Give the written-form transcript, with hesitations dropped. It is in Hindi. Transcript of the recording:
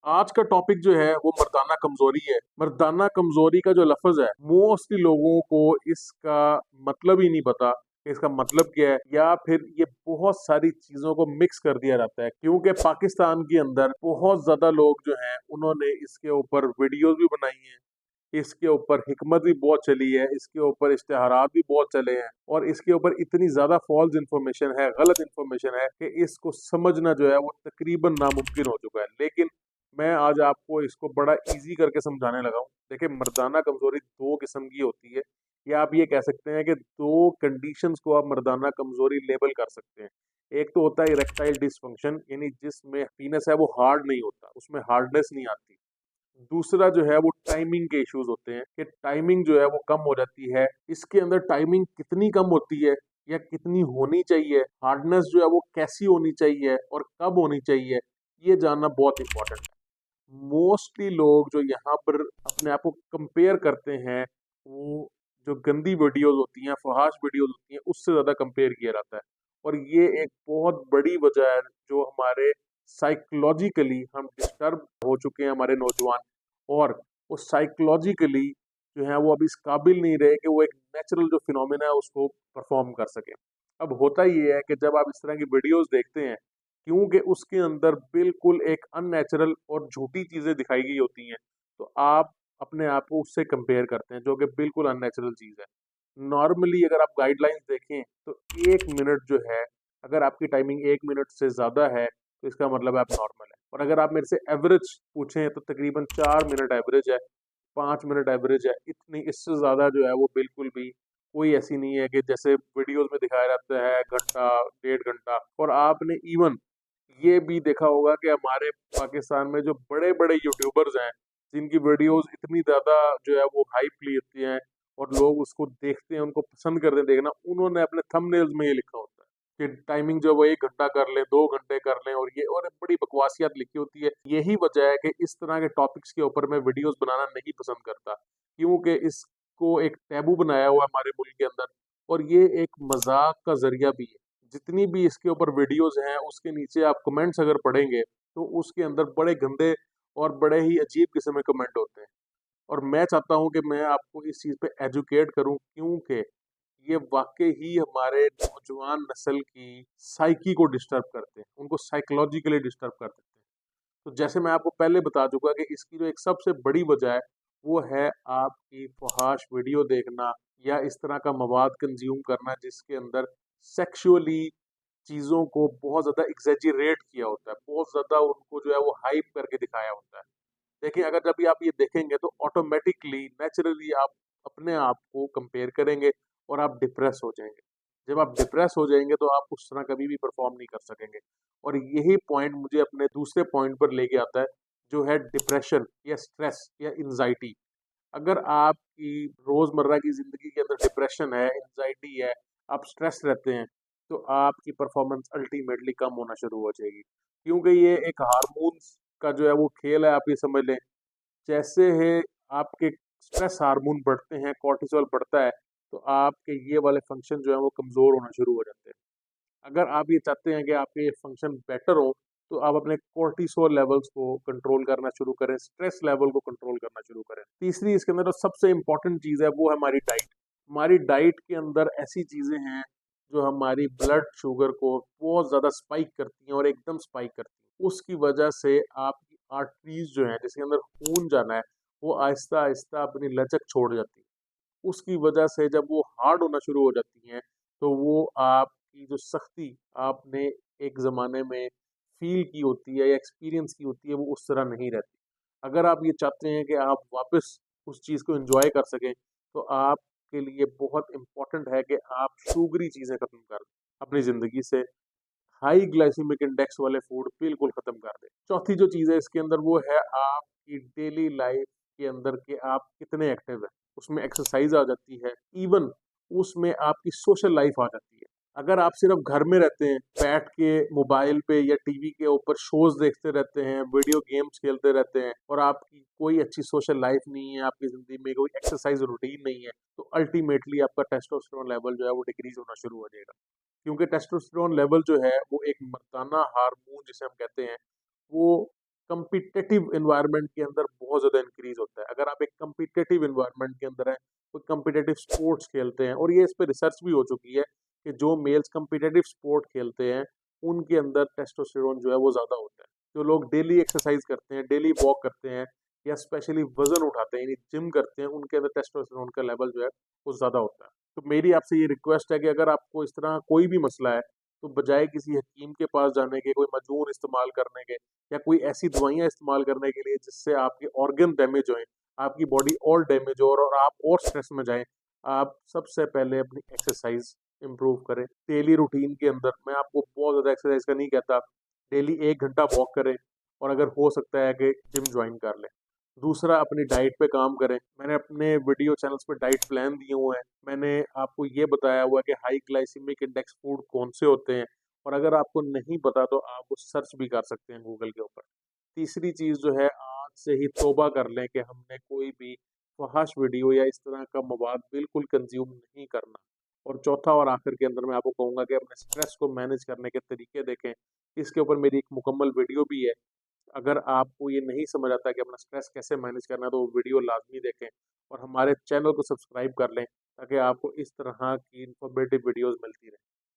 आज का टॉपिक जो है वो मर्दाना कमजोरी है। मर्दाना कमजोरी का जो लफ्ज है, मोस्टली लोगों को इसका मतलब ही नहीं पता कि इसका मतलब क्या है, या फिर ये बहुत सारी चीजों को मिक्स कर दिया जाता है। क्योंकि पाकिस्तान के अंदर बहुत ज्यादा लोग जो हैं उन्होंने इसके ऊपर वीडियोस भी बनाई हैं, इसके ऊपर हिकमत भी बहुत चली है, इसके ऊपर इश्तिहारात भी बहुत चले हैं, और इसके ऊपर इतनी ज्यादा फॉल्स इन्फॉर्मेशन है, गलत इन्फॉर्मेशन है कि इसको समझना जो है वो तकरीबन नामुमकिन हो चुका है। लेकिन मैं आज आपको इसको बड़ा इजी करके समझाने लगा हूँ। देखिए, मर्दाना कमजोरी दो किस्म की होती है, या आप ये कह सकते हैं कि दो कंडीशंस को आप मर्दाना कमजोरी लेबल कर सकते हैं। एक तो होता है इरेक्टाइल डिसफंक्शन, यानी जिसमें पीनस है वो हार्ड नहीं होता, उसमें हार्डनेस नहीं आती। दूसरा जो है वो टाइमिंग के इश्यूज होते हैं कि टाइमिंग जो है वो कम हो जाती है। इसके अंदर टाइमिंग कितनी कम होती है या कितनी होनी चाहिए, हार्डनेस जो है वो कैसी होनी चाहिए और कब होनी चाहिए, ये जानना बहुत इंपॉर्टेंट है। मोस्टली लोग जो यहाँ पर अपने आप को कंपेयर करते हैं, वो जो गंदी वीडियोस होती हैं, फहाश वीडियोस होती हैं, उससे ज़्यादा कंपेयर किया जाता है। और ये एक बहुत बड़ी वजह है जो हमारे साइकोलॉजिकली हम डिस्टर्ब हो चुके हैं, हमारे नौजवान। और वो साइकोलॉजिकली जो है वो अभी इस काबिल नहीं रहे कि वो एक नेचुरल जो फिनोमेना है उसको परफॉर्म कर सके। अब होता ये है कि जब आप इस तरह की वीडियोस देखते हैं, क्योंकि उसके अंदर बिल्कुल एक अननेचुरल और झूठी चीजें दिखाई गई होती हैं, तो आप अपने आप को उससे कंपेयर करते हैं, जो कि बिल्कुल अननेचुरल चीज है। नॉर्मली अगर आप गाइडलाइंस देखें तो 1 मिनट जो है, अगर आपकी टाइमिंग 1 मिनट से ज्यादा है तो इसका मतलब है आप नॉर्मल है। और अगर आप मेरे से एवरेज पूछें तो तकरीबन 4 मिनट एवरेज है, 5 मिनट एवरेज है। इतनी इससे ज्यादा जो है वो बिल्कुल भी कोई ऐसी नहीं है कि जैसे वीडियोस में दिखाया जाता है घंटा 1.5 घंटा। और आपने इवन ये भी देखा होगा कि हमारे पाकिस्तान में जो बड़े बड़े यूट्यूबर्स हैं, जिनकी वीडियोस इतनी ज्यादा जो है वो हाइप ली होती हैं और लोग उसको देखते हैं, उनको पसंद करते हैं देखना, उन्होंने अपने थंबनेल्स में ये लिखा होता है कि टाइमिंग जो है वो 1 घंटा कर लें, 2 घंटे कर लें, और ये और बड़ी बकवासियत लिखी होती है। यही वजह है कि इस तरह के टॉपिक्स के ऊपर मैं वीडियोस बनाना नहीं पसंद करता, क्योंकि इसको एक टैबू बनाया हुआ है हमारे मुल्क के अंदर, और ये एक मजाक का जरिया भी है। जितनी भी इसके ऊपर वीडियोस हैं उसके नीचे आप कमेंट्स अगर पढ़ेंगे तो उसके अंदर बड़े गंदे और बड़े ही अजीब किस्म के कमेंट होते हैं। और मैं चाहता हूं कि मैं आपको इस चीज़ पे एजुकेट करूं, क्योंकि ये वाकई ही हमारे नौजवान नस्ल की साइकी को डिस्टर्ब करते हैं, उनको साइकोलॉजिकली डिस्टर्ब कर देते हैं। तो जैसे मैं आपको पहले बता चुका कि इसकी जो एक सबसे बड़ी वजह है वो है आपकी फहाश वीडियो देखना, या इस तरह का मवाद कंज्यूम करना जिसके अंदर सेक्सुअली चीज़ों को बहुत ज़्यादा एग्जैजरेट किया होता है, बहुत ज़्यादा उनको जो है वो हाइप करके दिखाया होता है। देखिए, अगर जब भी आप ये देखेंगे तो ऑटोमेटिकली नेचुरली आप अपने आप को कंपेयर करेंगे और आप डिप्रेस हो जाएंगे। जब आप डिप्रेस हो जाएंगे तो आप उस तरह कभी भी परफॉर्म नहीं कर सकेंगे। और यही पॉइंट मुझे अपने दूसरे पॉइंट पर लेके आता है, जो है डिप्रेशन या स्ट्रेस या एंजाइटी। अगर आपकी रोजमर्रा की जिंदगी के अंदर डिप्रेशन है, एंजाइटी है, आप स्ट्रेस रहते हैं, तो आपकी परफॉर्मेंस अल्टीमेटली कम होना शुरू हो जाएगी। क्योंकि ये एक हार्मोन्स का जो है वो खेल है, आप ये समझ लें। जैसे है आपके स्ट्रेस हार्मोन बढ़ते हैं, कॉर्टिसोल बढ़ता है, तो आपके ये वाले फंक्शन जो है वो कमजोर होना शुरू हो जाते हैं। अगर आप ये चाहते हैं कि आपके फंक्शन बेटर हो, तो आप अपने कोर्टिसोल लेवल्स को कंट्रोल करना शुरू करें, स्ट्रेस लेवल को कंट्रोल करना शुरू करें। तीसरी इसके अंदर जो सबसे इंपॉर्टेंट चीज़ है वो है हमारी डाइट। हमारी डाइट के अंदर ऐसी चीज़ें हैं जो हमारी ब्लड शुगर को बहुत ज़्यादा स्पाइक करती हैं, और एकदम स्पाइक करती हैं। उसकी वजह से आपकी आर्टरीज जो है जिसके अंदर खून जाना है, वो आहिस्ता आहिस्ता अपनी लचक छोड़ जाती है। उसकी वजह से जब वो हार्ड होना शुरू हो जाती हैं, तो वो आपकी जो सख्ती आपने एक ज़माने में फ़ील की होती है या एक्सपीरियंस की होती है, वो उस तरह नहीं रहती। अगर आप ये चाहते हैं कि आप वापस उस चीज़ को एन्जॉय कर सकें, तो आपके लिए बहुत इम्पोर्टेंट है कि आप शुगरी चीज़ें ख़त्म कर दें अपनी ज़िंदगी से। हाई ग्लाइसेमिक इंडेक्स वाले फूड बिल्कुल ख़त्म कर दें। चौथी जो चीज़ है इसके अंदर वो है आपकी डेली लाइफ़ के अंदर कि आप कितने एक्टिव हैं। उसमें एक्सरसाइज़ आ जाती है, इवन उसमें आपकी सोशल लाइफ़ आ जाती है। अगर आप सिर्फ़ घर में रहते हैं, बैठ के मोबाइल पे या टीवी के ऊपर शोज़ देखते रहते हैं, वीडियो गेम्स खेलते रहते हैं, और आपकी कोई अच्छी सोशल लाइफ़ नहीं है, आपकी ज़िंदगी में कोई एक्सरसाइज़ रूटीन नहीं है, तो अल्टीमेटली आपका टेस्टोस्टेरोन लेवल जो है वो डिक्रीज़ होना शुरू हो जाएगा। क्योंकि टेस्टोस्टेरोन लेवल जो है वो एक मर्दाना हार्मोन जिसे हम कहते हैं, वो कम्पिटिटिव एनवायरनमेंट के अंदर बहुत ज़्यादा इंक्रीज़ होता है। अगर आप एक कम्पिटिटिव एनवायरनमेंट के अंदर हैं, कोई कम्पिटिटिव स्पोर्ट्स खेलते हैं, और ये इस पे रिसर्च भी हो चुकी है कि जो मेल्स कम्पिटिटिव स्पोर्ट खेलते हैं, उनके अंदर टेस्टोस्टेरोन जो है वो ज़्यादा होता है। जो लोग डेली एक्सरसाइज़ करते हैं, डेली वॉक करते हैं या स्पेशली वज़न उठाते हैं, यानी जिम करते हैं, उनके अंदर टेस्टोस्टेरोन का लेवल जो है वो ज़्यादा होता है। तो मेरी आपसे ये रिक्वेस्ट है कि अगर आपको इस तरह कोई भी मसला है, तो बजाय किसी हकीम के पास जाने के, कोई मजून इस्तेमाल करने के या कोई ऐसी दवाइयाँ इस्तेमाल करने के लिए जिससे आपके ऑर्गन डैमेज होएँ, आपकी बॉडी और डैमेज हो और आप और स्ट्रेस में जाएँ, आप सबसे पहले अपनी एक्सरसाइज़ इम्प्रूव करें। डेली रूटीन के अंदर मैं आपको बहुत ज़्यादा एक्सरसाइज़ का नहीं कहता, डेली 1 घंटा वॉक करें और अगर हो सकता है कि जिम जॉइन कर लें। दूसरा, अपनी डाइट पे काम करें। मैंने अपने वीडियो चैनल्स पे डाइट प्लान दिए हुए हैं। मैंने आपको ये बताया हुआ है कि हाई ग्लाइसेमिक इंडेक्स फूड कौन से होते हैं, और अगर आपको नहीं पता तो आप वो सर्च भी कर सकते हैं गूगल के ऊपर। तीसरी चीज़ जो है, आज से ही तौबा कर लें कि हमने कोई भी फ़हाश वीडियो या इस तरह का मवाद बिल्कुल कंज़्यूम नहीं करना। और चौथा और आखिर के अंदर मैं आपको कहूँगा कि अपने स्ट्रेस को मैनेज करने के तरीके देखें। इसके ऊपर मेरी एक मुकम्मल वीडियो भी है। अगर आपको ये नहीं समझ आता कि अपना स्ट्रेस कैसे मैनेज करना है, तो वो वीडियो लाज़मी देखें और हमारे चैनल को सब्सक्राइब कर लें ताकि आपको इस तरह की इन्फॉर्मेटिव वीडियोज़ मिलती रहें।